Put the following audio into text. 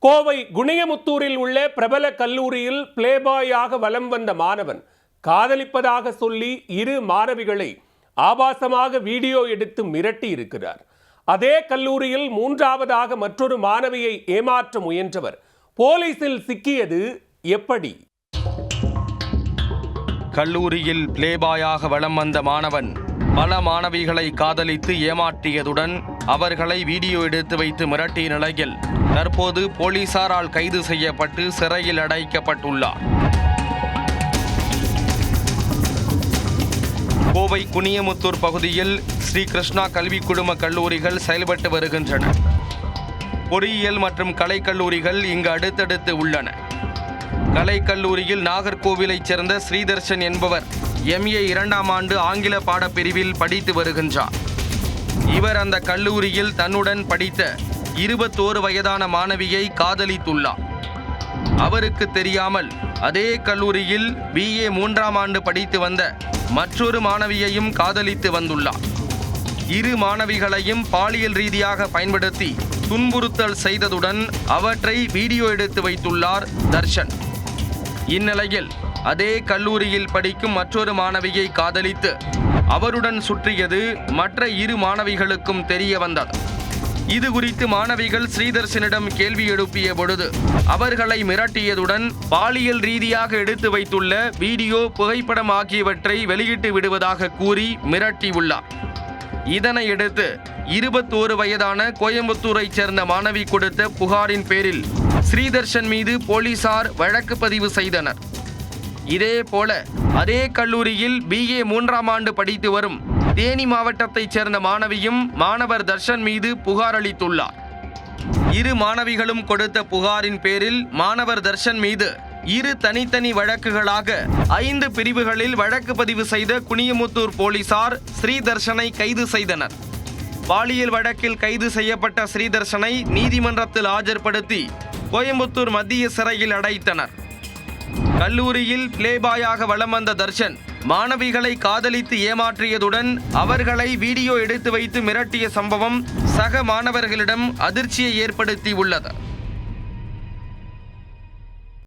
கோவை குனியமுத்தூரில் உள்ள பிரபல கல்லூரியில் பிளேபாயாக வலம் வந்த மாணவன் காதலிப்பதாக சொல்லி இரு மாணவிகளை ஆபாசமாக வீடியோ எடுத்து மிரட்டி இருக்கிறார். அதே கல்லூரியில் மூன்றாவதாக மற்றொரு மாணவியை ஏமாற்ற முயன்றவர் போலீசில் சிக்கியது எப்படி? கல்லூரியில் பிளேபாயாக வலம் வந்த மாணவன் பல மாணவிகளை காதலித்து ஏமாற்றியதுடன் அவர்களை வீடியோ எடுத்து வைத்து மிரட்டிய நிலையில் தற்போது போலீசாரால் கைது செய்யப்பட்டு சிறையில் அடைக்கப்பட்டுள்ளார். கோவை குனியமுத்தூர் பகுதியில் ஸ்ரீ கிருஷ்ணா கல்வி குழும கல்லூரிகள் செயல்பட்டு வருகின்றன. பொறியியல் மற்றும் கலைக்கல்லூரிகள் இங்கு அடுத்தடுத்து உள்ளன. கலைக்கல்லூரியில் நாகர்கோவிலைச் சேர்ந்த ஸ்ரீதர்ஷன் என்பவர் MA 2ஆம் ஆண்டு ஆங்கில பாடப்பிரிவில் படித்து வருகின்றார். இவர் அந்த கல்லூரியில் தன்னுடன் படித்த 21 வயதான மாணவியை காதலித்துள்ளார். அவருக்கு தெரியாமல் அதே கல்லூரியில் BA 3ஆம் ஆண்டு படித்து வந்த மற்றொரு மாணவியையும் காதலித்து வந்துள்ளார். இரு மாணவிகளையும் பாலியல் ரீதியாக பயன்படுத்தி துன்புறுத்தல் செய்ததுடன் அவற்றை வீடியோ எடுத்து வைத்துள்ளார் தர்ஷன். இந்நிலையில் அதே கல்லூரியில் படிக்கும் மற்றொரு மாணவியை காதலித்து அவருடன் சுற்றியது மற்ற இரு மாணவிகளுக்கும் தெரிய வந்தது. இது குறித்து மாணவிகள் ஸ்ரீதர்ஷனிடம் கேள்வி எழுப்பிய பொழுது அவர்களை மிரட்டியதுடன் பாலியல் ரீதியாக எடுத்து வைத்துள்ள வீடியோ, புகைப்படம் ஆகியவற்றை வெளியிட்டு விடுவதாக கூறி மிரட்டியுள்ளார். இதனையடுத்து 21 வயதான கோயம்புத்தூரைச் சேர்ந்த மாணவி கொடுத்த புகாரின் பேரில் ஸ்ரீதர்ஷன் மீது போலீசார் வழக்கு பதிவு செய்தனர். இதேபோல அதே கல்லூரியில் BA 3ஆம் ஆண்டு படித்து வரும் தேனி மாவட்டத்தைச் சேர்ந்த மாணவியும் மாணவர் தர்ஷன் மீது புகார் அளித்துள்ளார். இரு மாணவிகளும் கொடுத்த புகாரின் பேரில் மாணவர் தர்ஷன் மீது இரு தனித்தனி வழக்குகளாக 5 பிரிவுகளில் வழக்கு பதிவு செய்த குனியமுத்தூர் போலீசார் ஸ்ரீதர்ஷனை கைது செய்தனர். பாலியல் வழக்கில் கைது செய்யப்பட்ட ஸ்ரீதர்ஷனை நீதிமன்றத்தில் ஆஜர்படுத்தி கோயம்புத்தூர் மத்திய சிறையில் அடைத்தனர். கல்லூரியில் பிளேபாயாக வலம் வந்த தர்ஷன் மாணவிகளை காதலித்து ஏமாற்றியதுடன் அவர்களை வீடியோ எடுத்து வைத்து மிரட்டிய சம்பவம் சக மாணவர்களிடம் அதிர்ச்சியை ஏற்படுத்தி உள்ளது.